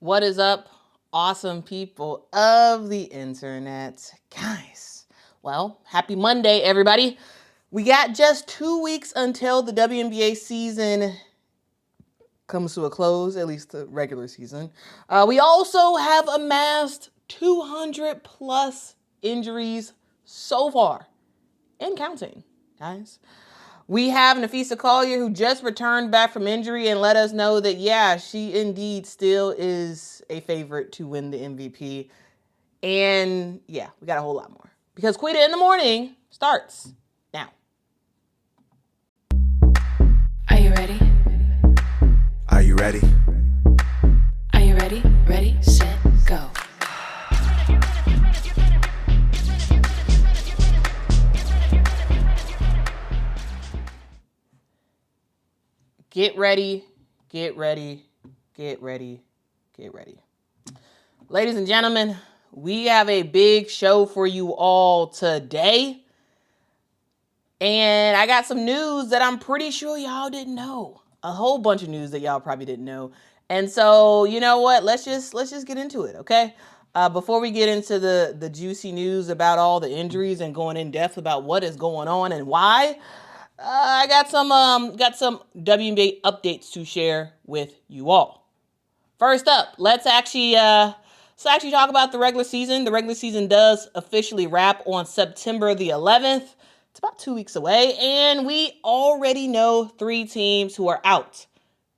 What is up, awesome people of the internet? Guys, well, happy Monday, everybody. We got just 2 weeks until the WNBA season comes to a close, at least the regular season. We also have amassed 200 plus injuries so far and counting, guys. We have Napheesa Collier, who just returned back from injury and let us know that, yeah, she indeed still is a favorite to win the MVP. And yeah, we got a whole lot more because Quita in the morning starts now. Are you ready? Are you ready? Are you ready? Ready, set, go. Get ready, get ready, get ready, get ready. Ladies and gentlemen, we have a big show for you all today. And I got some news that I'm pretty sure y'all didn't know. A whole bunch of news that y'all probably didn't know. And so, you know what? Let's just get into it, okay? Before we get into the juicy news about all the injuries and going in depth about what is going on and why, I got some WNBA updates to share with you all. First up, let's actually talk about the regular season. The regular season does officially wrap on September the 11th. It's about 2 weeks away, and we already know 3 teams who are out: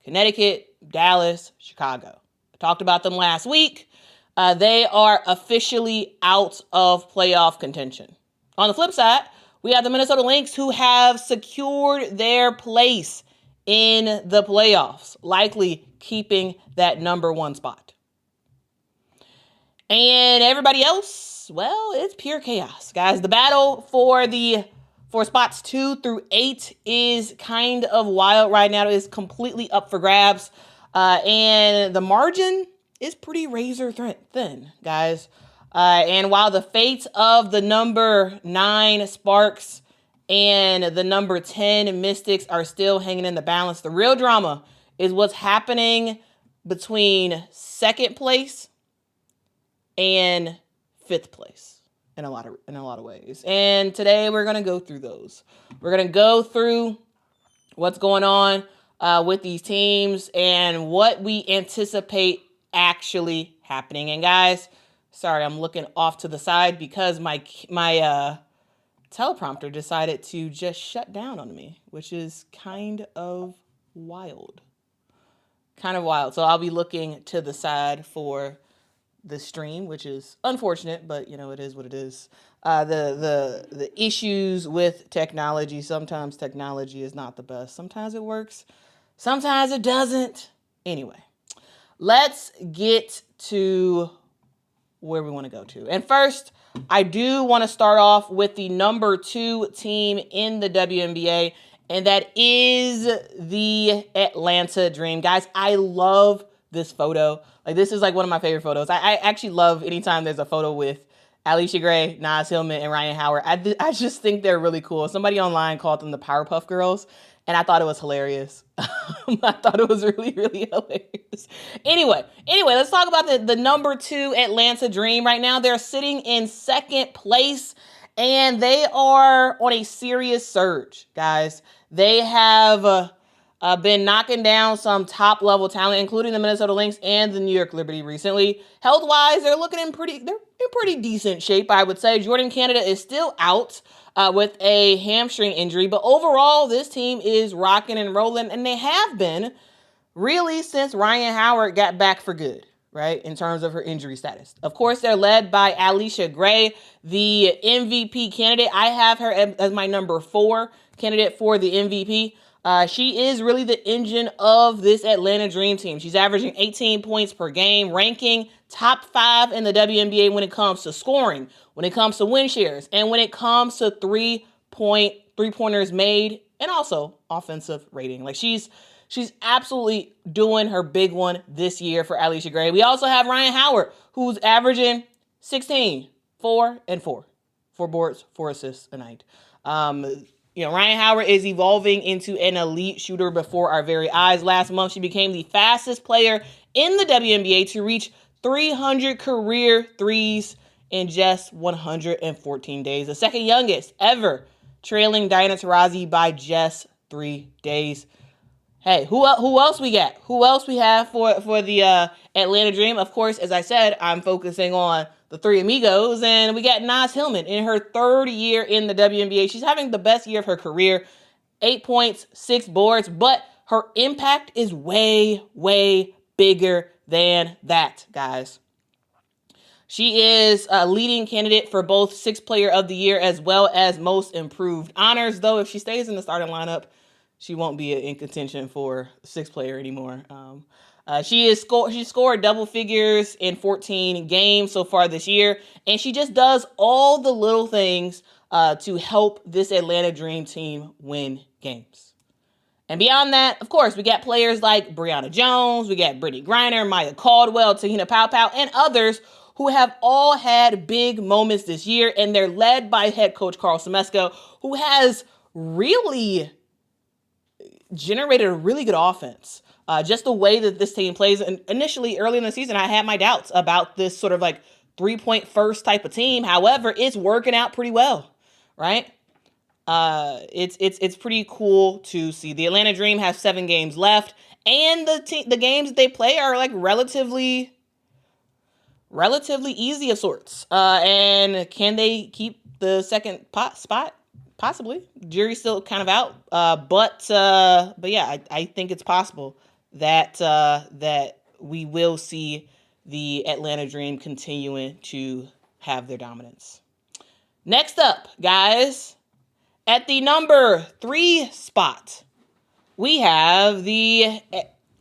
Connecticut, Dallas, Chicago. I talked about them last week. They are officially out of playoff contention. On the flip side, we have the Minnesota Lynx, who have secured their place in the playoffs, likely keeping that number 1 spot. And everybody else, well, it's pure chaos, guys. The battle for spots 2 through 8 is kind of wild right now. It is completely up for grabs. And the margin is pretty razor thin, guys. And while the fate of the number 9 Sparks and the number 10 Mystics are still hanging in the balance, the real drama is what's happening between 2nd place and 5th place in a lot of ways. And today we're going to go through those. We're going to go through what's going on with these teams and what we anticipate actually happening. And guys, sorry, I'm looking off to the side because my teleprompter decided to just shut down on me, which is kind of wild. So I'll be looking to the side for the stream, which is unfortunate, but you know, it is what it is. The issues with technology, sometimes technology is not the best. Sometimes it works, sometimes it doesn't. Anyway, let's get to where we want to go to. And first, I do want to start off with the number 2 team in the WNBA, and that is the Atlanta Dream. Guys, I love this photo. Like, this is like one of my favorite photos. I actually love anytime there's a photo with Allisha Gray, Naz Hillman, and Ryan Howard. I just think they're really cool. Somebody online called them the Powerpuff Girls, and I thought it was hilarious. I thought it was really, really hilarious. Anyway, let's talk about the number 2 Atlanta Dream right now. They're sitting in 2nd place, and they are on a serious surge, guys. They have been knocking down some top-level talent, including the Minnesota Lynx and the New York Liberty recently. Health-wise, they're looking in pretty decent shape, I would say. Jordan Canada is still out with a hamstring injury, but overall, this team is rocking and rolling, and they have been really since Ryan Howard got back for good, right, in terms of her injury status. Of course, they're led by Allisha Gray, the MVP candidate. I have her as my number 4 candidate for the MVP. She is really the engine of this Atlanta Dream team. She's averaging 18 points per game, ranking top 5 in the WNBA when it comes to scoring, when it comes to win shares, and when it comes to three-pointers made, and also offensive rating. Like, she's absolutely doing her big one this year for Allisha Gray. We also have Ryan Howard, who's averaging 16, 4, and 4. 4 boards, 4 assists a night. Ryan Howard is evolving into an elite shooter before our very eyes. Last month, she became the fastest player in the WNBA to reach 300 career threes in just 114 days. The second youngest ever, trailing Diana Taurasi by just 3 days. Hey, who else we got? Who else we have for the Atlanta Dream? Of course, as I said, I'm focusing on the three amigos, and we got Naz Hillman in her third year in the WNBA. She's having the best year of her career, 8 points, 6 boards, but her impact is way, way bigger than that, guys. She is a leading candidate for both Sixth Player of the Year as well as Most Improved honors, though if she stays in the starting lineup, she won't be in contention for Sixth Player anymore. She scored double figures in 14 games so far this year, and she just does all the little things to help this Atlanta Dream team win games. And beyond that, of course, we got players like Brianna Jones, we got Brittany Griner, Maya Caldwell, Tahina Paopao, and others who have all had big moments this year, and they're led by head coach Carl Semesco, who has really generated a really good offense. Just the way that this team plays. And initially, early in the season, I had my doubts about this sort of like 3-point first type of team. However, it's working out pretty well, right? It's pretty cool to see. The Atlanta Dream has 7 games left, and the games that they play are like relatively easy of sorts. And can they keep the second spot? Possibly. Jury's still kind of out. But yeah, I think it's possible that we will see the Atlanta Dream continuing to have their dominance. Next up, guys, at the number 3 spot, we have the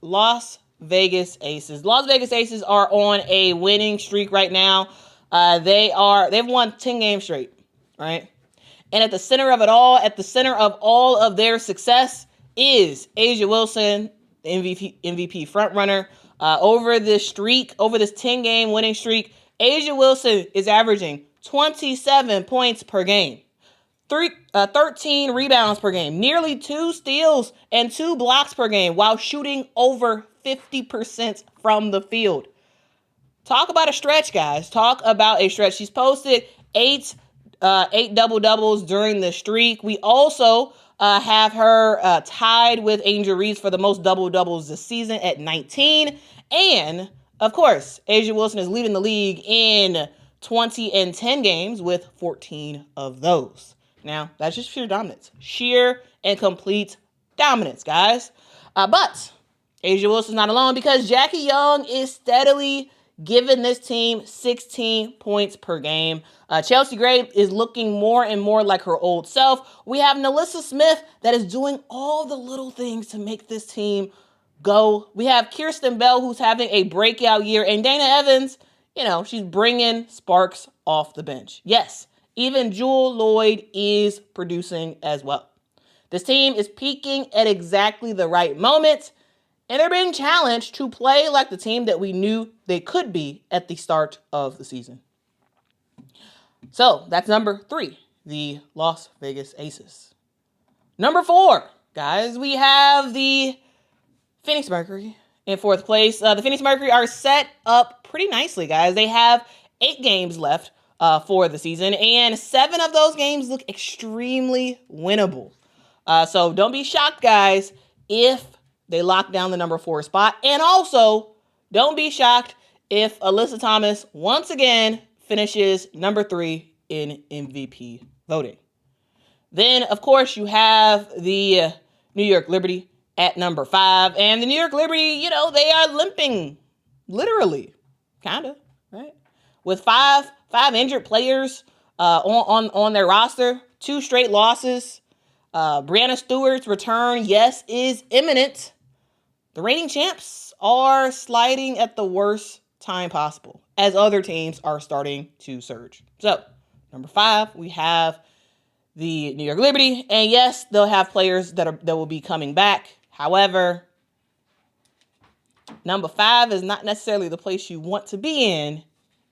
Las Vegas Aces. Las Vegas Aces are on a winning streak right now. They've won 10 games straight, right? And at the center of it all, at the center of all of their success is A'ja Wilson, the MVP frontrunner. Over this 10-game winning streak, A'ja Wilson is averaging 27 points per game, 13 rebounds per game, nearly 2 steals and 2 blocks per game, while shooting over 50% from the field. Talk about a stretch, guys. Talk about a stretch. She's posted 8 double-doubles during the streak. We also have her tied with Angel Reese for the most double-doubles this season at 19. And, of course, A'ja Wilson is leading the league in 20 and 10 games with 14 of those. Now, that's just sheer dominance. Sheer and complete dominance, guys. But A'ja Wilson's not alone, because Jackie Young is steadily giving this team 16 points per game. Chelsea Gray is looking more and more like her old self. We have Nalissa Smith that is doing all the little things to make this team go. We have Kirsten Bell, who's having a breakout year. And Dana Evans, she's bringing sparks off the bench. Yes, even Jewel Lloyd is producing as well. This team is peaking at exactly the right moment, and they're being challenged to play like the team that we knew they could be at the start of the season. So that's number 3, the Las Vegas Aces. Number 4, guys, we have the Phoenix Mercury in 4th place. The Phoenix Mercury are set up pretty nicely, guys. They have 8 games left for the season, and 7 of those games look extremely winnable. So don't be shocked, guys, if they lock down the number 4 spot. And also, don't be shocked if Alyssa Thomas once again finishes number 3 in MVP voting. Then, of course, you have the New York Liberty at number 5. And the New York Liberty, they are limping, literally, kind of, right? With five injured players on their roster, 2 straight losses. Brianna Stewart's return, yes, is imminent. The reigning champs are sliding at the worst time possible as other teams are starting to surge. So, number 5, we have the New York Liberty. And yes, they'll have players that will be coming back. However, number 5 is not necessarily the place you want to be in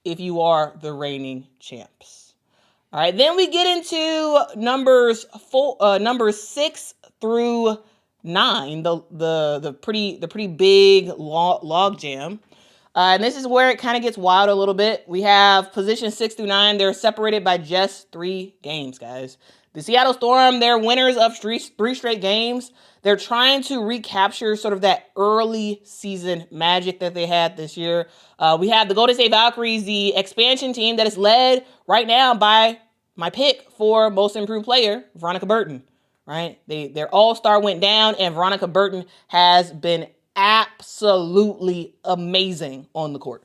if you are the reigning champs. All right, then we get into numbers 6 through 9, the pretty big log jam. And this is where it kind of gets wild a little bit. We have position 6 through 9. They're separated by just 3 games, guys. The Seattle Storm, they're winners of 3 straight games. They're trying to recapture sort of that early season magic that they had this year. We have the Golden State Valkyries, the expansion team that is led right now by my pick for most improved player, Veronica Burton, right? Their all-star went down, and Veronica Burton has been absolutely amazing on the court,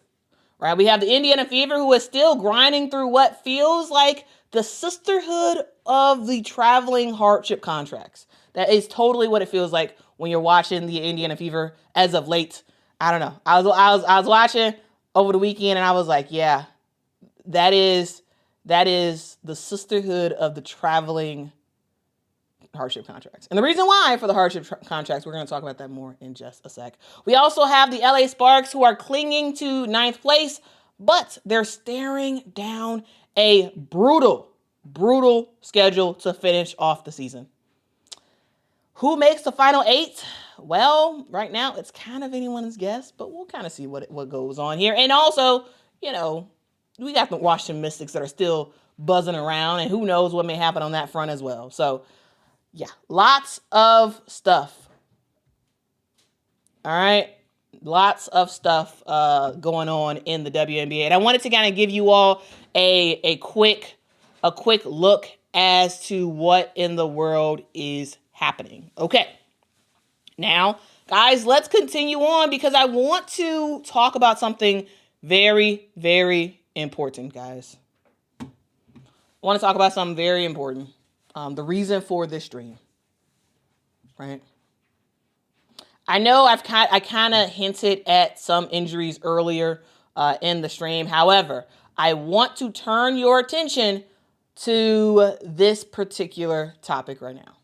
right? We have the Indiana Fever, who is still grinding through what feels like the sisterhood of the traveling hardship contracts. That is totally what it feels like when you're watching the Indiana Fever as of late. I don't know. I was watching over the weekend, and I was like, yeah, that is the sisterhood of the traveling hardship contracts. And the reason why for the hardship contracts, we're going to talk about that more in just a sec. We also have the LA Sparks, who are clinging to 9th place, but they're staring down a brutal schedule to finish off the season. Who makes the final 8? Well, right now it's kind of anyone's guess, but we'll kind of see what goes on here. And also, we got the Washington Mystics that are still buzzing around, and who knows what may happen on that front as well. So, yeah, lots of stuff. All right, lots of stuff going on in the WNBA, and I wanted to kind of give you all a quick look as to what in the world is happening. Okay, now, guys, let's continue on because I want to talk about something very, very important, guys. I want to talk about something very important. The reason for this stream, right? I know I kind of hinted at some injuries earlier in the stream. However, I want to turn your attention to this particular topic right now.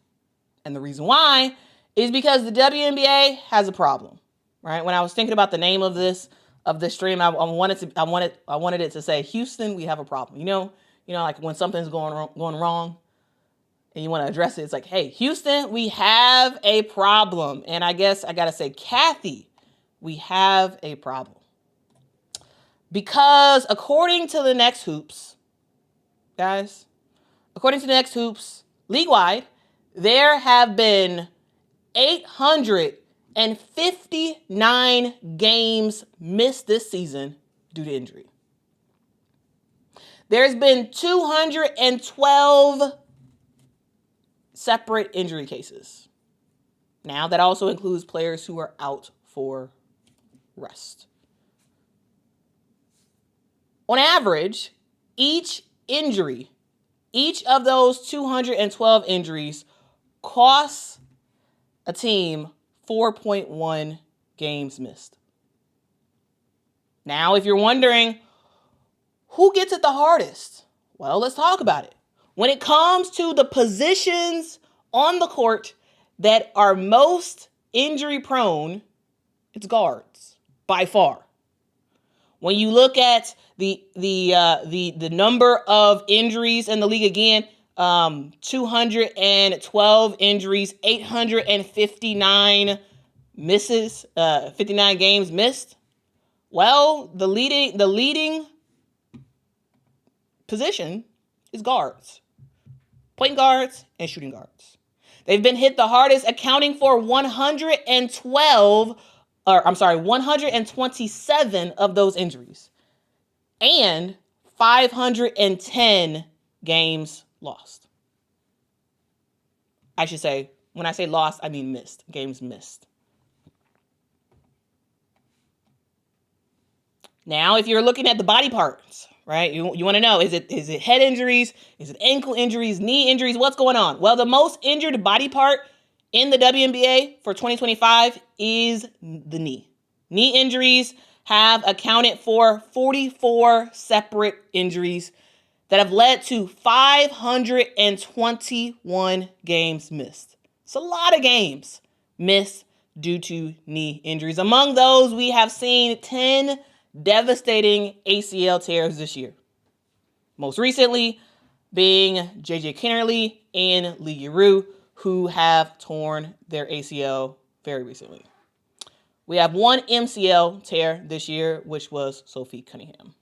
And the reason why is because the WNBA has a problem, right? When I was thinking about the name of this stream, I wanted it to say, Houston, we have a problem. You know, like when something's going wrong and you want to address it, it's like, hey, Houston, we have a problem. And I guess I got to say, Kathy, we have a problem. Because according to the Next Hoops, guys, league-wide, there have been 859 games missed this season due to injury. There's been 212 separate injury cases. Now, that also includes players who are out for rest. On average, each of those 212 injuries costs a team 4.1 games missed. Now, if you're wondering, who gets it the hardest? Well, let's talk about it. When it comes to the positions on the court that are most injury prone, it's guards by far. When you look at the number of injuries in the league again, 212 injuries, 859 misses, 59 games missed. Well, the leading position is guards. Point guards and shooting guards. They've been hit the hardest, accounting for 127 of those injuries and 510 games lost. I should say, when I say lost, I mean missed, games missed. Now, if you're looking at the body parts, right, you want to know, is it head injuries? Is it ankle injuries, knee injuries? What's going on? Well, the most injured body part in the WNBA for 2025 is the knee. Knee injuries have accounted for 44 separate injuries that have led to 521 games missed. It's a lot of games missed due to knee injuries. Among those, we have seen 10 devastating ACL tears this year. Most recently, being JJ Kennerly and Lee Giroux, who have torn their ACL very recently. We have one MCL tear this year, which was Sophie Cunningham.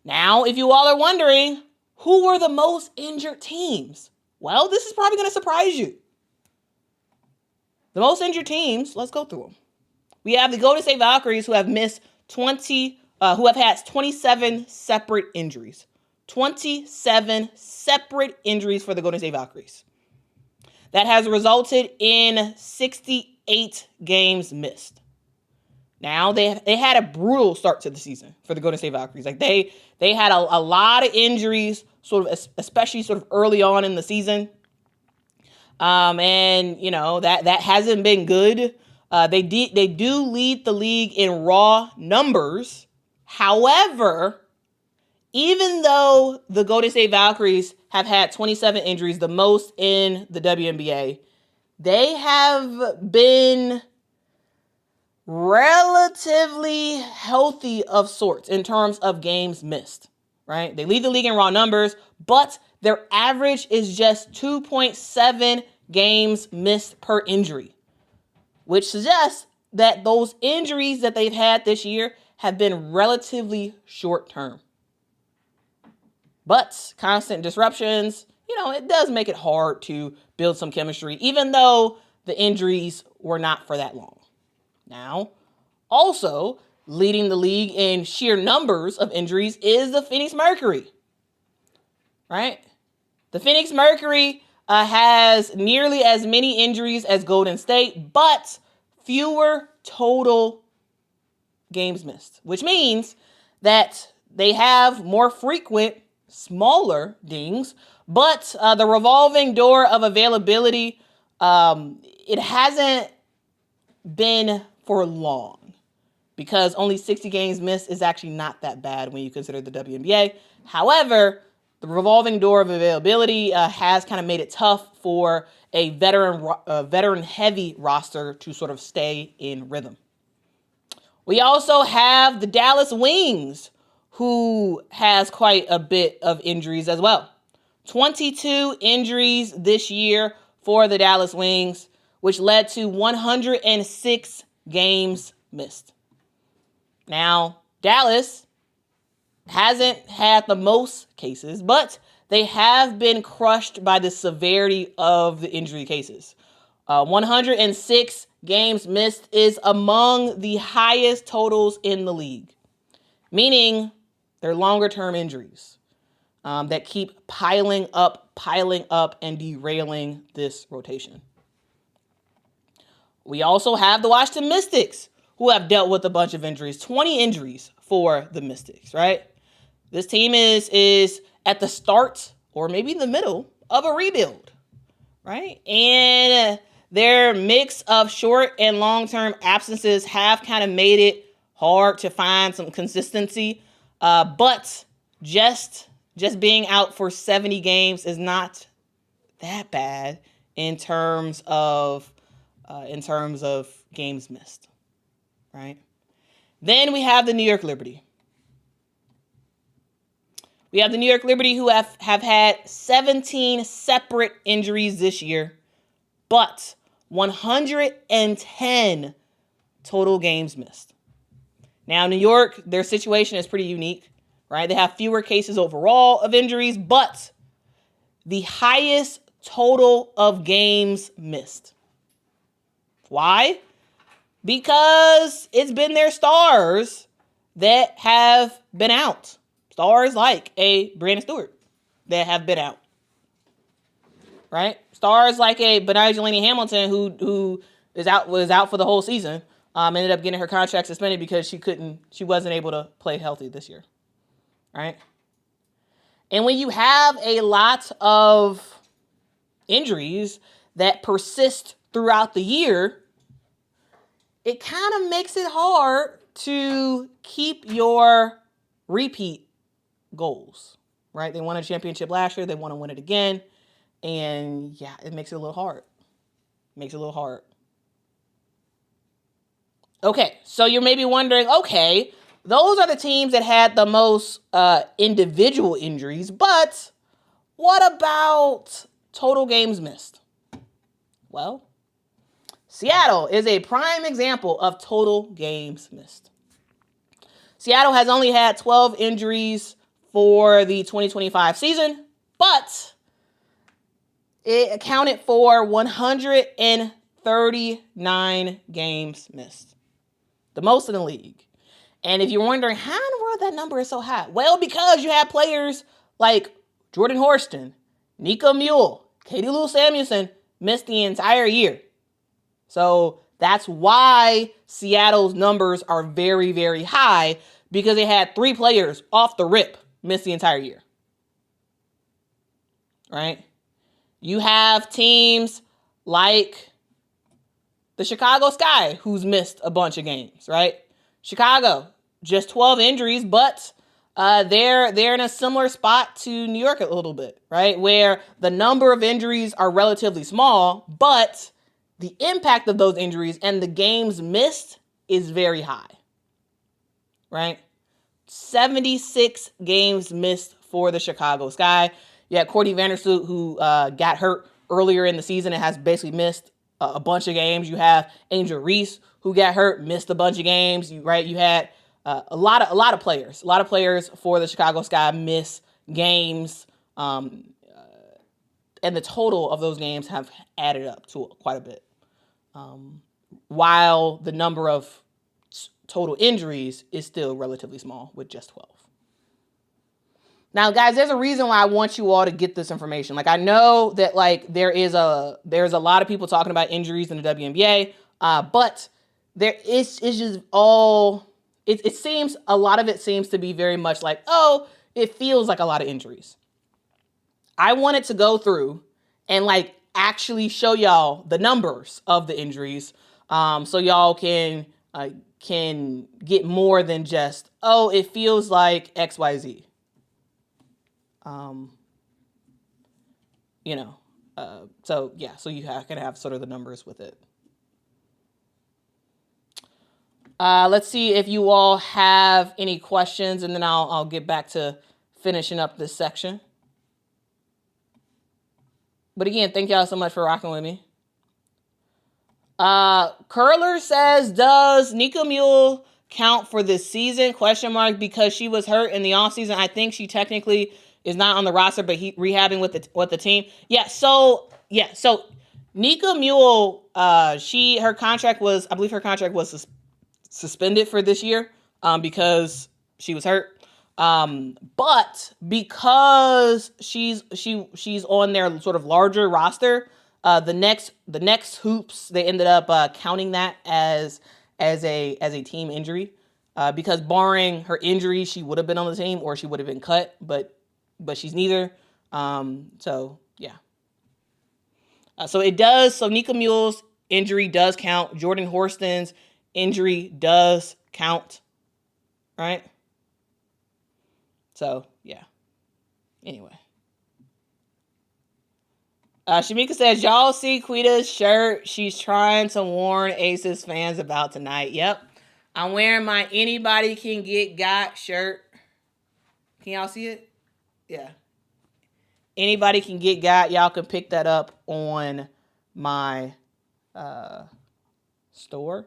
Now, if you all are wondering, who were the most injured teams? Well, this is probably going to surprise you. The most injured teams, let's go through them. We have the Golden State Valkyries, who have missed who have had 27 separate injuries. 27 separate injuries for the Golden State Valkyries. That has resulted in 68 games missed. Now, they had a brutal start to the season for the Golden State Valkyries. Like they had a lot of injuries, sort of, especially sort of early on in the season. And you know, that hasn't been good. They do lead the league in raw numbers. However, even though the Golden State Valkyries have had 27 injuries, the most in the WNBA, they have been relatively healthy of sorts in terms of games missed, right? They lead the league in raw numbers, but their average is just 2.7 games missed per injury, which suggests that those injuries that they've had this year have been relatively short term. But constant disruptions, you know, it does make it hard to build some chemistry, even though the injuries were not for that long. Now, also leading the league in sheer numbers of injuries is the Phoenix Mercury, right? The Phoenix Mercury has nearly as many injuries as Golden State, but fewer total games missed, which means that they have more frequent, smaller dings, but the revolving door of availability, it hasn't been for long, because only 60 games missed is actually not that bad when you consider the WNBA. However, the revolving door of availability has kind of made it tough for a veteran-heavy roster to sort of stay in rhythm. We also have the Dallas Wings, who has quite a bit of injuries as well. 22 injuries this year for the Dallas Wings, which led to 106 games missed. Now, Dallas hasn't had the most cases, but they have been crushed by the severity of the injury cases. 106 games missed is among the highest totals in the league, meaning they're longer-term injuries that keep piling up, and derailing this rotation. We also have the Washington Mystics, who have dealt with a bunch of injuries, 20 injuries for the Mystics, right? This team is at the start, or maybe in the middle, of a rebuild, right? And their mix of short and long-term absences have kind of made it hard to find some consistency. But just being out for 70 games is not that bad in terms of games missed, right? Then we have the New York Liberty. We have the New York Liberty, who have had 17 separate injuries this year, but 110 total games missed. Now, New York, their situation is pretty unique, right? They have fewer cases overall of injuries, but the highest total of games missed. Why? Because it's been their stars that have been out. Stars like a Brandon Stewart that have been out, right? Stars like a Benai Jelani Hamilton, who was out for the whole season, ended up getting her contract suspended because she wasn't able to play healthy this year, right? And when you have a lot of injuries that persist throughout the year, it kind of makes it hard to keep your repeat goals, right? They won a championship last year. They want to win it again. And yeah, it makes it a little hard. Okay, so you're maybe wondering, okay, those are the teams that had the most individual injuries, but What about total games missed? Well, Seattle is a prime example of total games missed. Seattle has only had 12 injuries for the 2025 season, but it accounted for 139 games missed, the most in the league. And if you're wondering how in the world that number is so high, well, because you have players like Jordan Horston, Nico Mule, Katie Lou Samuelson missed the entire year. So that's why Seattle's numbers are very, very high, because they had 3 players off the rip miss the entire year. Right? You have teams like the Chicago Sky, who's missed a bunch of games, right? Chicago, just 12 injuries, but they're in a similar spot to New York a little bit, right? Where the number of injuries are relatively small, but the impact of those injuries and the games missed is very high, right? 76 games missed for the Chicago Sky. You had Courtney Vandersloot, who got hurt earlier in the season and has basically missed a bunch of games. You have Angel Reese, who got hurt, missed a bunch of games, right? You had a lot of players for the Chicago Sky miss games, and the total of those games have added up to quite a bit. While the number of total injuries is still relatively small with just 12. Now, guys, there's a reason why I want you all to get this information. Like, I know that there's a lot of people talking about injuries in the WNBA, but it seems a lot of it seems to be very much like, oh, it feels like a lot of injuries. I wanted to go through and actually show y'all the numbers of the injuries, so y'all can get more than just, oh, it feels like XYZ. So you can have sort of the numbers with it. Let's see if you all have any questions, and then I'll get back to finishing up this section. But again, thank y'all so much for rocking with me. Curler says, does Nico Mule count for this season? Because she was hurt in the offseason. I think she technically is not on the roster, but rehabbing with the team. So Nico Mule, her contract was suspended for this year, because she was hurt. But because she's on their sort of larger roster, the next hoops, they ended up counting that as a team injury, because barring her injury, she would have been on the team or she would have been cut, but she's neither. So it does. So Nico Mule's injury does count. Jordan Horston's injury does count, right? So, yeah. Anyway. Shamika says, y'all see Quita's shirt? She's trying to warn Aces fans about tonight. Yep. I'm wearing my Anybody Can Get Got shirt. Can y'all see it? Yeah. Anybody Can Get Got. Y'all can pick that up on my store.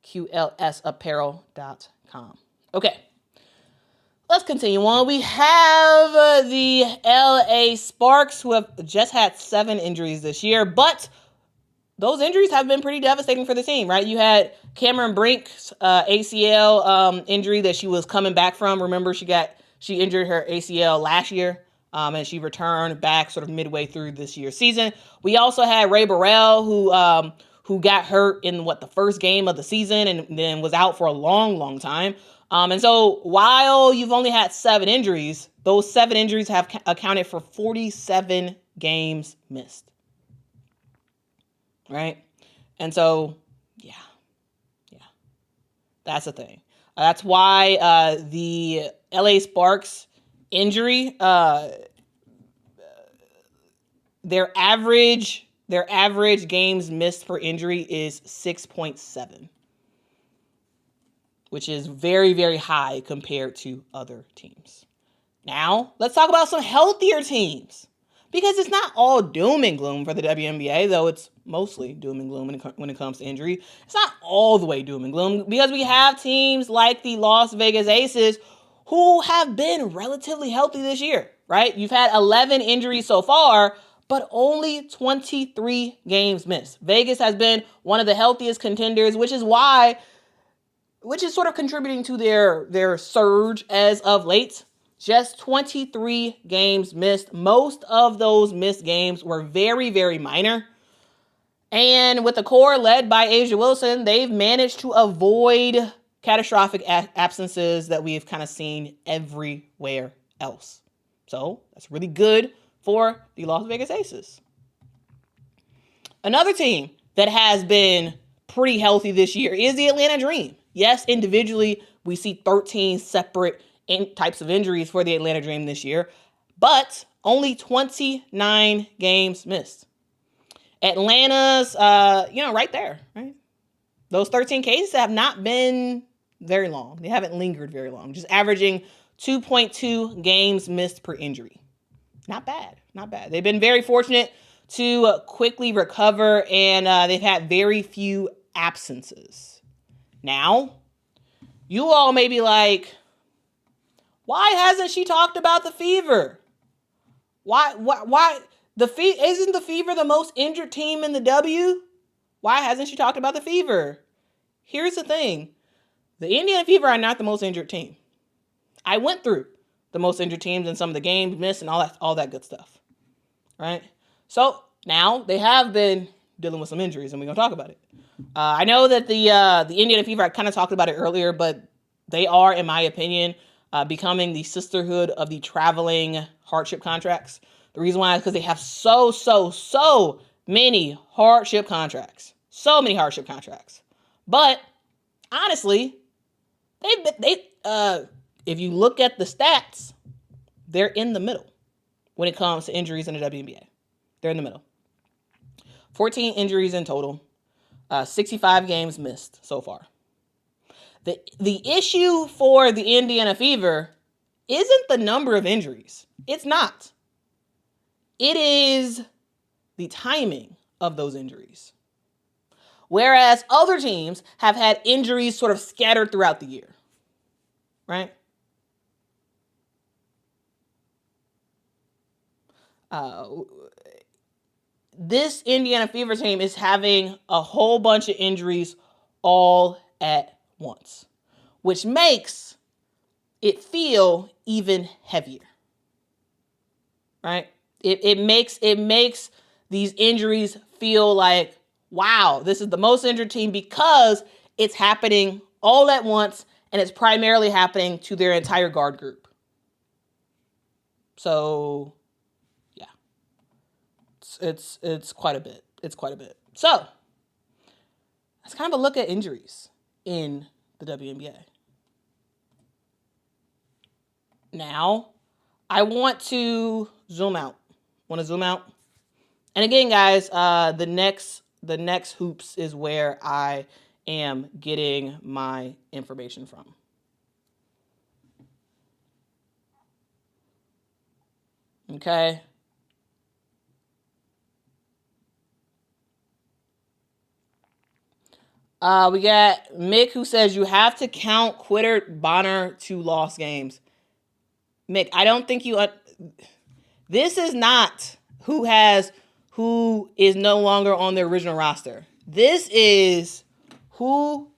QLSapparel.com. Okay. Let's continue on. We have the LA Sparks, who have just had 7 injuries this year, but those injuries have been pretty devastating for the team, right? You had Cameron Brink's ACL injury that she was coming back from. Remember, she injured her ACL last year, and she returned back sort of midway through this year's season. We also had Ray Burrell, who got hurt in the first game of the season and then was out for a long, long time. And so while you've only had 7 injuries, those 7 injuries have accounted for 47 games missed. Right? And so, yeah, that's the thing. That's why the LA Sparks injury, their average games missed per injury is 6.7. Which is very, very high compared to other teams. Now, let's talk about some healthier teams. Because it's not all doom and gloom for the WNBA, though it's mostly doom and gloom when it comes to injury. It's not all the way doom and gloom because we have teams like the Las Vegas Aces who have been relatively healthy this year, right? You've had 11 injuries so far, but only 23 games missed. Vegas has been one of the healthiest contenders, which is sort of contributing to their surge as of late. Just 23 games missed. Most of those missed games were very, very minor. And with the core led by A'ja Wilson, they've managed to avoid catastrophic absences that we've kind of seen everywhere else. So that's really good for the Las Vegas Aces. Another team that has been pretty healthy this year is the Atlanta Dream. Yes, individually, we see 13 separate types of injuries for the Atlanta Dream this year, but only 29 games missed. Atlanta's, right there, right? Those 13 cases have not been very long. They haven't lingered very long, just averaging 2.2 games missed per injury. Not bad, not bad. They've been very fortunate to quickly recover, and they've had very few absences. Now, you all may be like, why hasn't she talked about the Fever? Why isn't the Fever the most injured team in the W? Why hasn't she talked about the Fever? Here's the thing. The Indiana Fever are not the most injured team. I went through the most injured teams and some of the games missed and all that good stuff. Right? So now they have been dealing with some injuries, and we're going to talk about it. I know that the Indiana Fever, I kind of talked about it earlier, but they are, in my opinion, becoming the sisterhood of the traveling hardship contracts. The reason why is because they have so many hardship contracts. So many hardship contracts. But honestly, if you look at the stats, they're in the middle when it comes to injuries in the WNBA. They're in the middle. 14 injuries in total. 65 games missed so far. The issue for the Indiana Fever isn't the number of injuries. It's not. It is the timing of those injuries. Whereas other teams have had injuries sort of scattered throughout the year. Right? This Indiana Fever team is having a whole bunch of injuries all at once, which makes it feel even heavier, right? It makes these injuries feel like, wow, this is the most injured team because it's happening all at once and it's primarily happening to their entire guard group. So, yeah, it's quite a bit. It's quite a bit. So, let's kind of a look at injuries in the WNBA. Now, I want to zoom out. And again, guys, the next hoops is where I am getting my information from. Okay. We got Mick who says you have to count Quita Bonner to lost games. Mick, I don't think you... this is not who is no longer on the original roster. This is who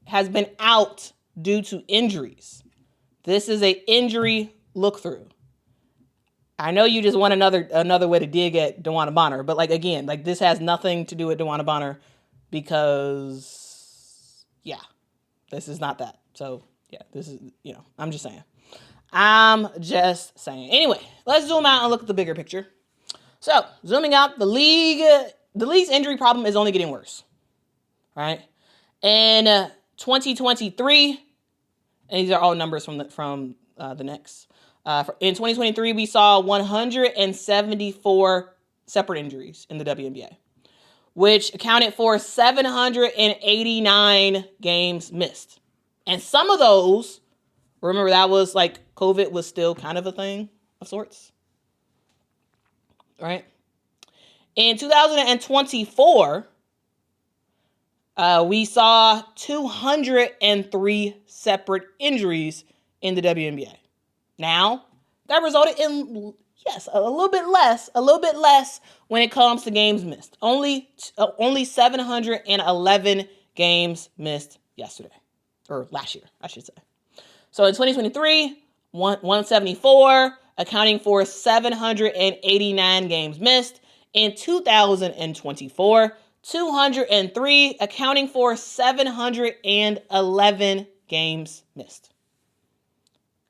has been out due to injuries. This is an injury look-through. I know you just want another way to dig at DeWanna Bonner, but again, this has nothing to do with DeWanna Bonner because, yeah, this is not that. So, yeah, this is, I'm just saying. Anyway, let's zoom out and look at the bigger picture. So, zooming out, the league's injury problem is only getting worse, right? In 2023, and these are all numbers from the next. In 2023, we saw 174 separate injuries in the WNBA, which accounted for 789 games missed. And some of those Remember that was like COVID was still kind of a thing of sorts, right? In 2024, we saw 203 separate injuries in the WNBA. Now, that resulted in, yes, a little bit less when it comes to games missed. Only 711 games missed yesterday, or last year, I should say. So in 2023, 174, accounting for 789 games missed. In 2024, 203, accounting for 711 games missed.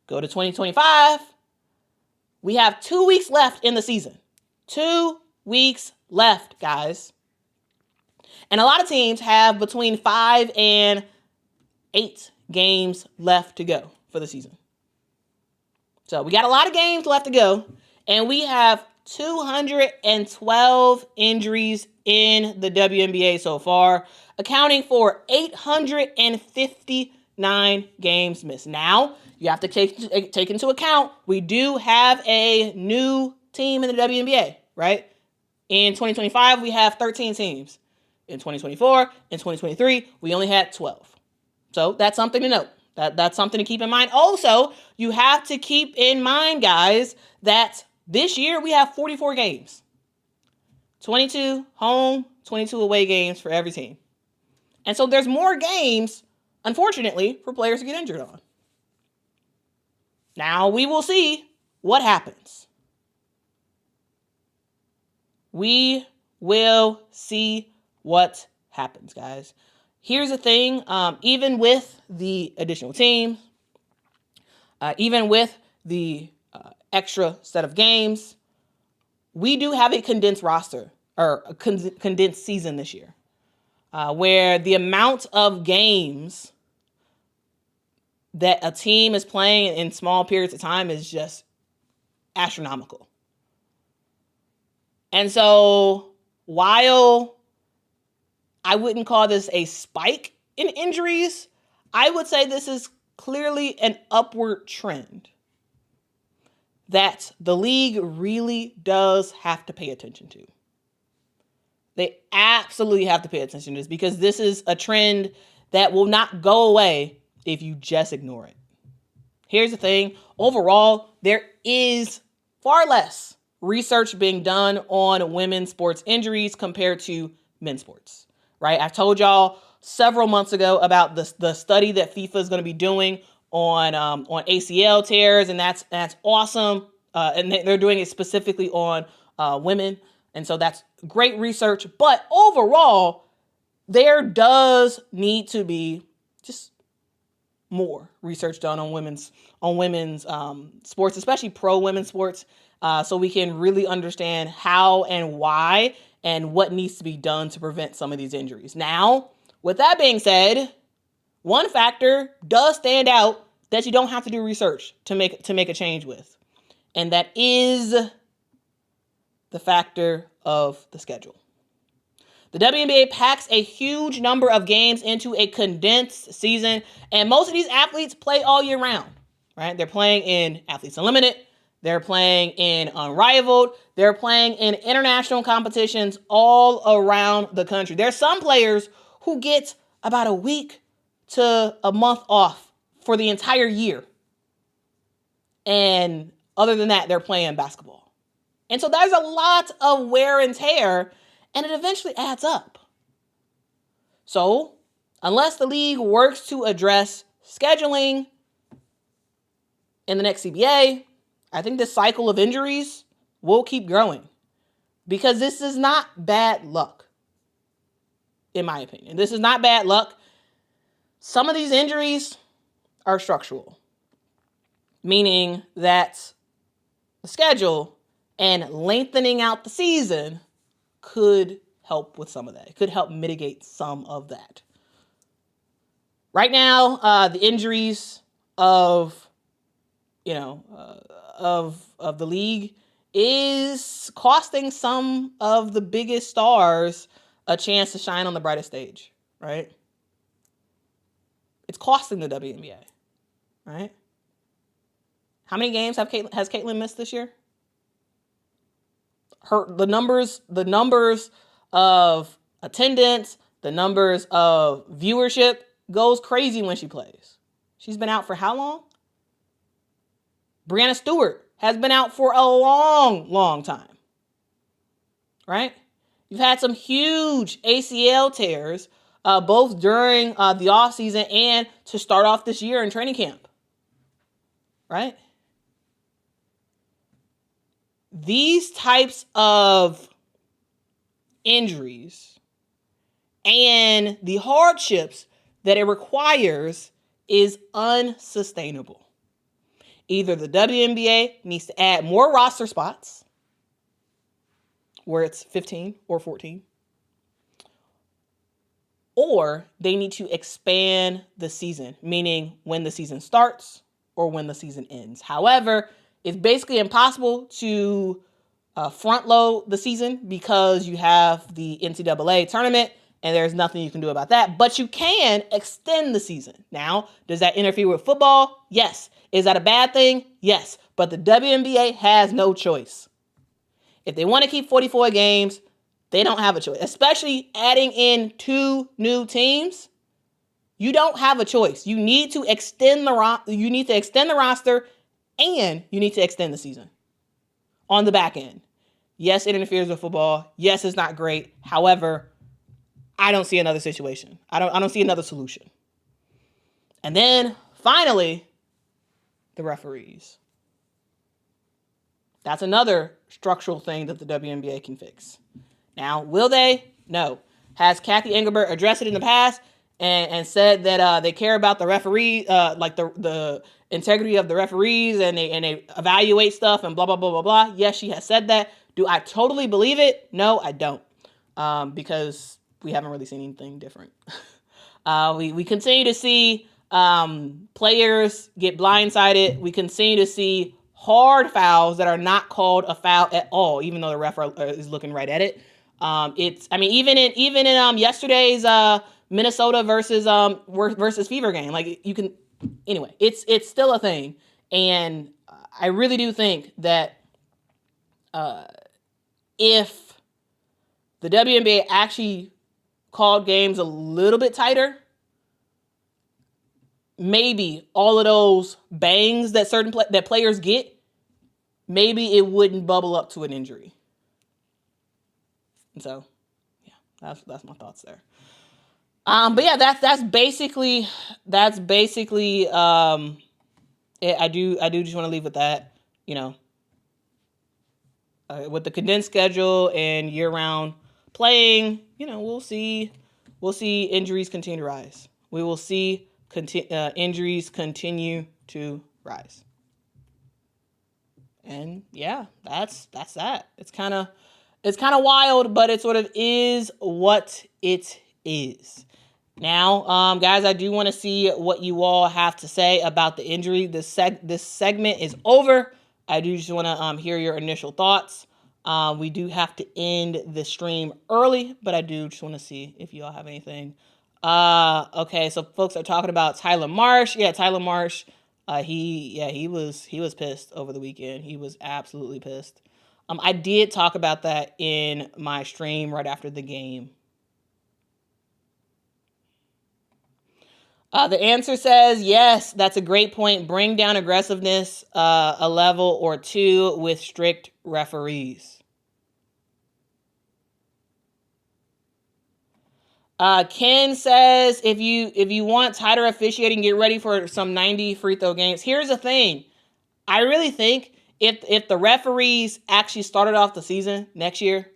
Go to 2025. We have 2 weeks left in the season. 2 weeks left, guys. And a lot of teams have between 5 and 8 games left to go for the season. So we got a lot of games left to go, and we have 212 injuries in the WNBA so far, accounting for 859 games missed. Now, you have to take into account, we do have a new team in the WNBA, right? In 2025, we have 13 teams. In 2024, in 2023, we only had 12. So that's something to note. That's something to keep in mind. Also, you have to keep in mind, guys, that this year we have 44 games. 22 home, 22 away games for every team. And so there's more games, unfortunately, for players to get injured on. Now we will see what happens. We will see what happens, guys. Here's the thing, even with the additional team, even with the extra set of games, we do have a condensed roster, or a condensed season this year, where the amount of games that a team is playing in small periods of time is just astronomical. And so while I wouldn't call this a spike in injuries, I would say this is clearly an upward trend that the league really does have to pay attention to. They absolutely have to pay attention to this, because this is a trend that will not go away if you just ignore it. Here's the thing. Overall, there is far less research being done on women's sports injuries compared to men's sports, right? I told y'all several months ago about the study that FIFA is going to be doing on ACL tears, and that's awesome. And they're doing it specifically on women, and so that's great research. But overall, there does need to be just more research done on women's sports, especially pro women's sports, so we can really understand how and why and what needs to be done to prevent some of these injuries. Now, with that being said, one factor does stand out that you don't have to do research to make a change with, and that is the factor of the schedule. The WNBA packs a huge number of games into a condensed season, and most of these athletes play all year round, right? They're playing in Athletes Unlimited, they're playing in Unrivaled, they're playing in international competitions all around the country. There's some players who get about a week to a month off for the entire year. And other than that, they're playing basketball. And so there's a lot of wear and tear, and it eventually adds up. So, unless the league works to address scheduling in the next CBA, I think this cycle of injuries will keep growing, because this is not bad luck, in my opinion. This is not bad luck. Some of these injuries are structural, meaning that the schedule and lengthening out the season could help with some of that. It could help mitigate some of that. Right now, the injuries of the league is costing some of the biggest stars a chance to shine on the brightest stage, right? It's costing the WNBA, right? How many games has Caitlin missed this year? The numbers of attendance, the numbers of viewership goes crazy when she plays. She's been out for how long? Brianna Stewart has been out for a long, long time. Right? You've had some huge ACL tears, both during the offseason and to start off this year in training camp. Right? These types of injuries and the hardships that it requires is unsustainable. Either the WNBA needs to add more roster spots, where it's 15 or 14, or they need to expand the season, meaning when the season starts or when the season ends. However, it's basically impossible to front load the season because you have the NCAA tournament and there's nothing you can do about that. But you can extend the season. Now, does that interfere with football? Yes. Is that a bad thing? Yes. But the WNBA has no choice. If they want to keep 44 games, they don't have a choice. Especially adding in 2 new teams, you don't have a choice. You need to extend the roster and you need to extend the season on the back end. Yes, it interferes with football. Yes, it's not great. However, I don't see another situation. I don't see another solution. And then finally, the referees. That's another structural thing that the WNBA can fix. Now, will they? No. Has Kathy Engelbert addressed it in the past and said that they care about the referee, like the integrity of the referees and they evaluate stuff and blah, blah, blah, blah, blah. Yes, she has said that. Do I totally believe it? No, I don't. Because we haven't really seen anything different. We continue to see players get blindsided. We continue to see hard fouls that are not called a foul at all, even though the ref is looking right at it. Even in yesterday's Minnesota versus Fever game, like you can, anyway, it's still a thing, and I really do think that if the WNBA actually called games a little bit tighter, maybe all of those bangs that that players get, maybe it wouldn't bubble up to an injury. And so, yeah, that's my thoughts there. But yeah, that's basically it. I do just want to leave with that, with the condensed schedule and year-round playing, we'll see injuries continue to rise. We will see injuries continue to rise. And yeah, that's that. It's kind of wild, but it sort of is what it is. Now, guys, I do want to see what you all have to say about the injury. This segment is over. I do just want to hear your initial thoughts. We do have to end the stream early, but I do just want to see if you all have anything. Okay, so folks are talking about Tyler Marsh. Yeah, Tyler Marsh. He was pissed over the weekend. He was absolutely pissed. I did talk about that in my stream right after the game. The answer says, yes, that's a great point. Bring down aggressiveness a level or two with strict referees. Ken says, if you want tighter officiating, get ready for some 90 free throw games. Here's the thing. I really think if the referees actually started off the season next year,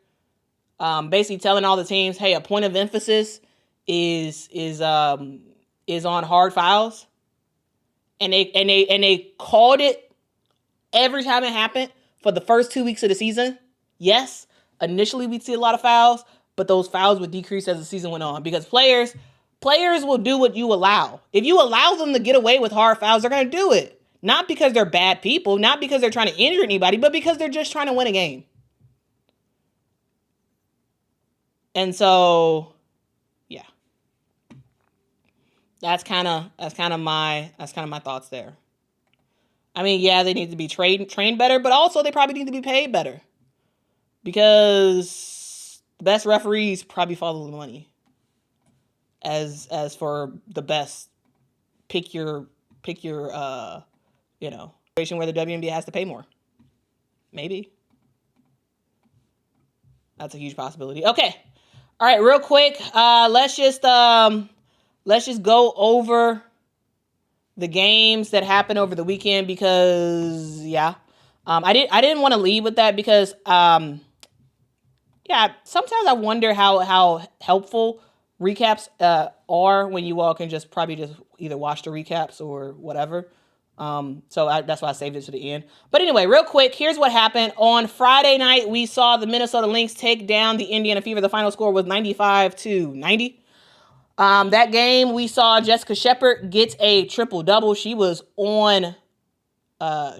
basically telling all the teams, hey, a point of emphasis is on hard fouls, and they called it every time it happened for the first 2 weeks of the season. Yes, initially we'd see a lot of fouls, but those fouls would decrease as the season went on because players will do what you allow. If you allow them to get away with hard fouls, they're going to do it. Not because they're bad people, not because they're trying to injure anybody, but because they're just trying to win a game. And so, yeah. That's kind of my thoughts there. I mean, yeah, they need to be trained better, but also they probably need to be paid better because the best referees probably follow the money. As for the best, pick your situation where the WNBA has to pay more. Maybe. That's a huge possibility. Okay. All right, real quick. Let's just go over the games that happened over the weekend because I didn't want to lead with that because sometimes I wonder how helpful recaps are when you all can just either watch the recaps or whatever. That's why I saved it to the end. But anyway, real quick, here's what happened. On Friday night, we saw the Minnesota Lynx take down the Indiana Fever. The final score was 95-90. That game, we saw Jessica Shepard get a triple-double. She was on,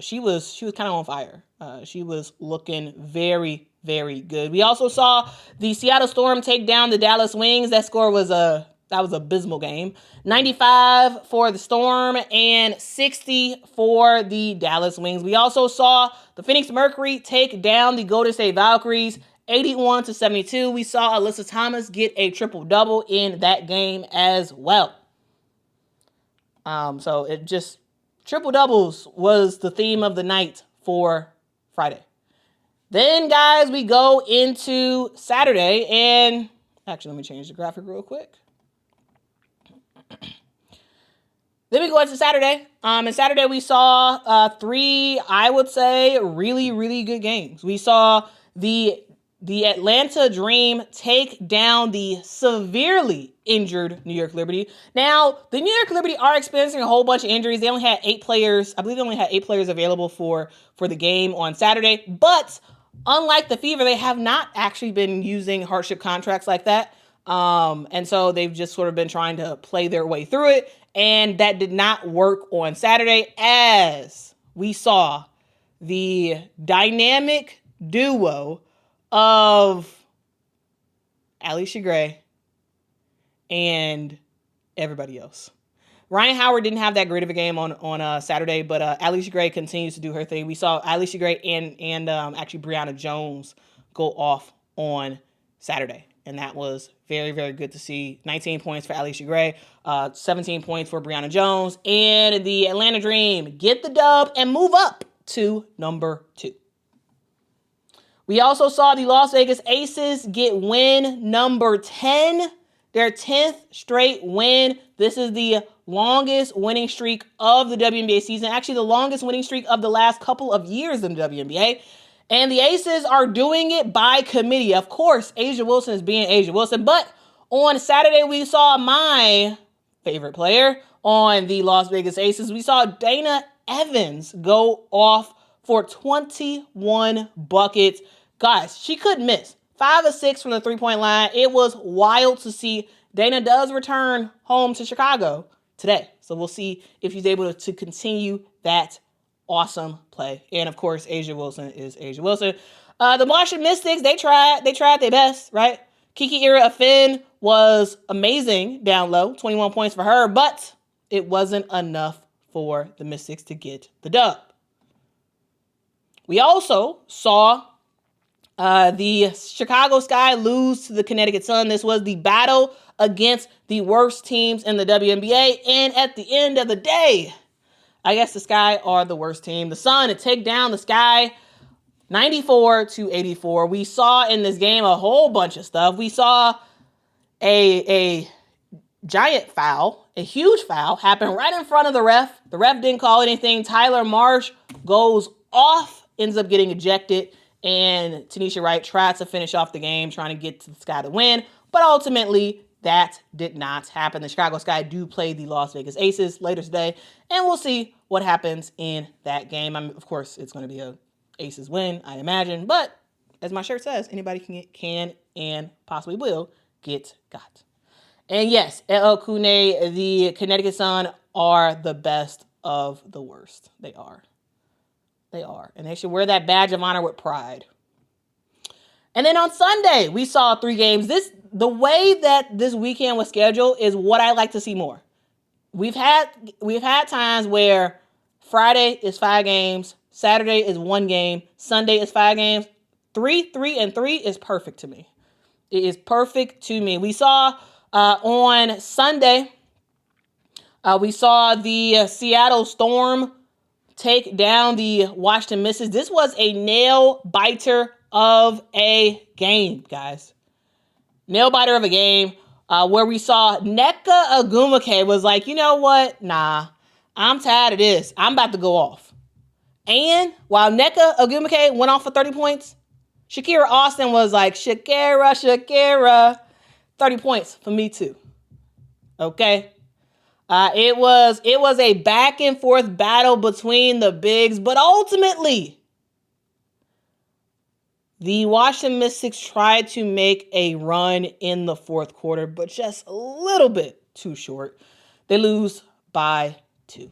she was kind of on fire. She was looking very, very good. We also saw the Seattle Storm take down the Dallas Wings. That score was that was an abysmal game. 95 for the Storm and 60 for the Dallas Wings. We also saw the Phoenix Mercury take down the Golden State Valkyries 81-72. We saw Alyssa Thomas get a triple-double in that game as well. So it just triple-doubles was the theme of the night for Friday. Then, guys, we go into Saturday, and actually, let me change the graphic real quick. Then we go into Saturday. And Saturday we saw three, I would say, really, really good games. We saw the Atlanta Dream take down the severely injured New York Liberty. Now, the New York Liberty are experiencing a whole bunch of injuries. They only had 8 players. I believe they only had 8 players available for the game on Saturday. But unlike the Fever, they have not actually been using hardship contracts like that. And so they've just sort of been trying to play their way through it. And that did not work on Saturday as we saw the dynamic duo of Allisha Gray and everybody else. Ryan Howard didn't have that great of a game on Saturday, but Allisha Gray continues to do her thing. We saw Allisha Gray and actually Jonquel Jones go off on Saturday. And that was very, very good to see. 19 points for Allisha Gray, 17 points for Jonquel Jones. And the Atlanta Dream get the dub and move up to number 2. We also saw the Las Vegas Aces get win number 10, their 10th straight win. This is the longest winning streak of the WNBA season. Actually, the longest winning streak of the last couple of years in the WNBA. And the Aces are doing it by committee. Of course, A'ja Wilson is being A'ja Wilson. But on Saturday, we saw my favorite player on the Las Vegas Aces. We saw Dana Evans go off for 21 buckets. Guys, she couldn't miss. 5 of 6 from the three-point line. It was wild to see. Dana does return home to Chicago today. So we'll see if she's able to continue that awesome play. And of course, A'ja Wilson is A'ja Wilson. The Washington Mystics, they tried their best, right? Kiki Ira-Affin was amazing down low, 21 points for her, but it wasn't enough for the Mystics to get the dub. We also saw the Chicago Sky lose to the Connecticut Sun. This was the battle against the worst teams in the WNBA. And at the end of the day, I guess the Sky are the worst team. The Sun to take down the Sky 94-84. We saw in this game a whole bunch of stuff. We saw a giant foul, a huge foul happen right in front of the ref. The ref didn't call anything. Tyler Marsh goes off, ends up getting ejected, and Tanisha Wright tries to finish off the game, trying to get to the Sky to win. But ultimately, that did not happen. The Chicago Sky do play the Las Vegas Aces later today, and we'll see what happens in that game. Of course, it's going to be a Aces win, I imagine. But as my shirt says, anybody can and possibly will get got. And yes, LL Cool J, the Connecticut Sun are the best of the worst. They are. They are. And they should wear that badge of honor with pride. And then on Sunday, we saw 3 games. The way that this weekend was scheduled is what I like to see more. We've had times where Friday is 5 games. Saturday is 1 game. Sunday is 5 games. 3, 3, and 3 is perfect to me. It is perfect to me. We saw on Sunday, we saw the Seattle Storm take down the Washington Mystics. This was a nail biter of a game, guys. Nail biter of a game where we saw Nneka Ogwumike was like, you know what? Nah, I'm tired of this. I'm about to go off. And while Nneka Ogwumike went off for 30 points, Shakira Austin was like, Shakira, 30 points for me too. Okay. It was a back and forth battle between the bigs, but ultimately, the Washington Mystics tried to make a run in the fourth quarter, but just a little bit too short. They lose by 2.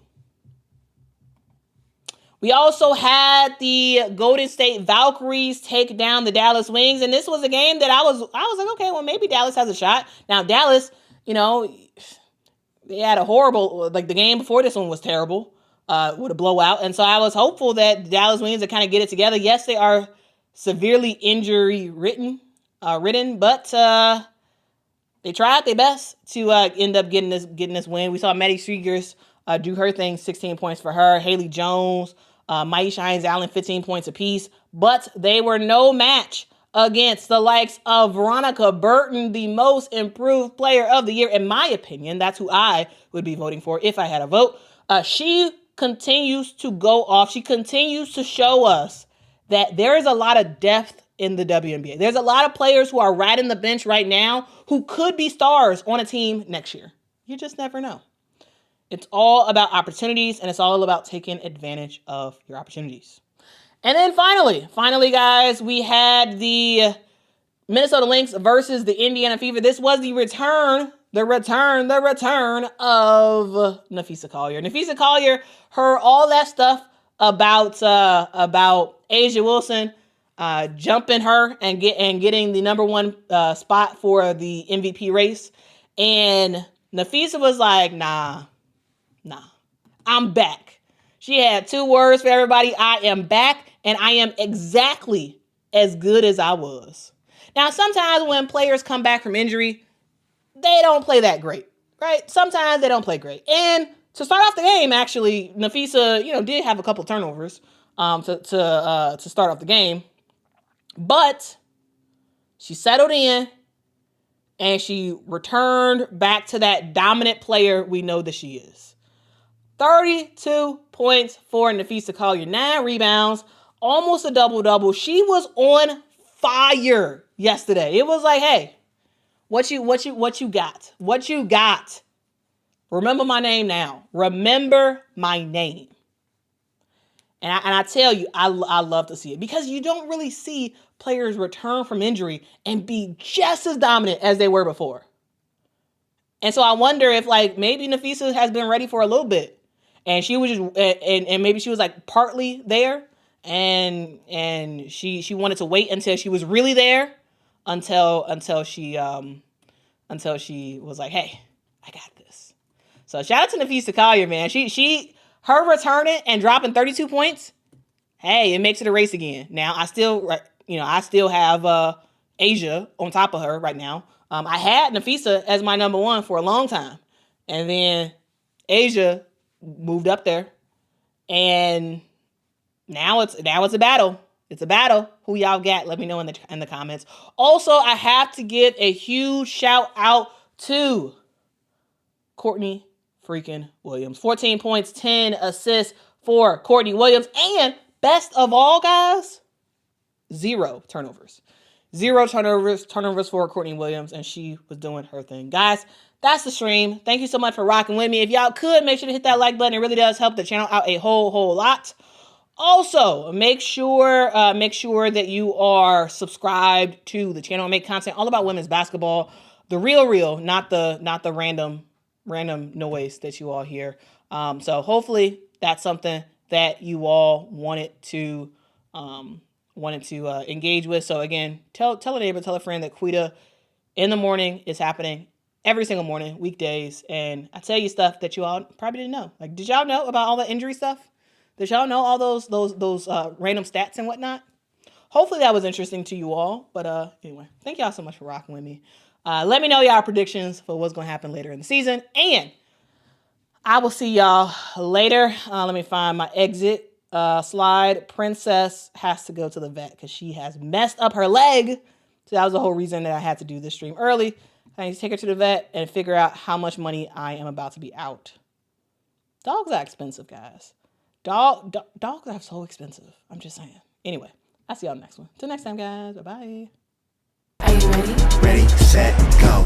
We also had the Golden State Valkyries take down the Dallas Wings, and this was a game that I was like, okay, well, maybe Dallas has a shot. Now, Dallas, they had a horrible, like the game before this one was terrible, with a blowout. And so I was hopeful that the Dallas Wings would kind of get it together. Yes, they are severely injury ridden, but they tried their best to end up getting this win. We saw Maddie Siegrist do her thing, 16 points for her. Haley Jones, Maisha Hines-Allen, 15 points apiece. But they were no match against the likes of Veronica Burton, the most improved player of the year, in my opinion. That's who I would be voting for if I had a vote. She continues to go off. She continues to show us that there is a lot of depth in the WNBA. There's a lot of players who are riding the bench right now who could be stars on a team next year. You just never know. It's all about opportunities, and it's all about taking advantage of your opportunities. And then finally, guys, we had the Minnesota Lynx versus the Indiana Fever. This was the return of Napheesa Collier. Napheesa Collier heard all that stuff about Asia Wilson jumping her and getting the number 1 spot for the MVP race. And Napheesa was like, nah, I'm back. She had 2 words for everybody. I am back, and I am exactly as good as I was. Now, sometimes when players come back from injury, they don't play that great, right? Sometimes they don't play great. And to start off the game, actually, Napheesa, did have a couple turnovers to start off the game. But she settled in, and she returned back to that dominant player we know that she is. 32 points for Napheesa Collier, 9 rebounds, almost a double-double. She was on fire yesterday. It was like, hey, what you got? What you got? Remember my name now. Remember my name. And I tell you, I love to see it, because you don't really see players return from injury and be just as dominant as they were before. And so I wonder if maybe Napheesa has been ready for a little bit. And she was just, and maybe she was partly there, and she wanted to wait until she was really there, until she was like, hey, I got this. So shout out to Napheesa Collier, man. Her returning and dropping 32 points. Hey, it makes it a race again. Now I still have Asia on top of her right now. I had Napheesa as my number 1 for a long time, and then Asia moved up there, and now it's a battle. It's a battle. Who y'all got? Let me know in the comments. Also, I have to give a huge shout out to Courtney freaking Williams. 14 points, 10 assists for Courtney Williams, and best of all, guys, 0 turnovers. 0 turnovers for Courtney Williams, and she was doing her thing. Guys, that's the stream. Thank you so much for rocking with me. If y'all could, make sure to hit that like button. It really does help the channel out a whole lot. Also, make sure that you are subscribed to the channel. I make content all about women's basketball. The real, not the random noise that you all hear. So hopefully that's something that you all wanted to engage with. So again, tell a neighbor, tell a friend that Quita in the morning is happening every single morning, weekdays. And I tell you stuff that you all probably didn't know. Did y'all know about all the injury stuff? Did y'all know all those random stats and whatnot? Hopefully that was interesting to you all. But anyway, thank y'all so much for rocking with me. Let me know y'all predictions for what's going to happen later in the season. And I will see y'all later. Let me find my exit slide. Princess has to go to the vet because she has messed up her leg. So that was the whole reason that I had to do this stream early. I need to take her to the vet and figure out how much money I am about to be out. Dogs are expensive, guys. Dogs are so expensive. I'm just saying. Anyway, I'll see y'all next one. Till next time, guys. Bye-bye. Are you ready? Ready, set, go.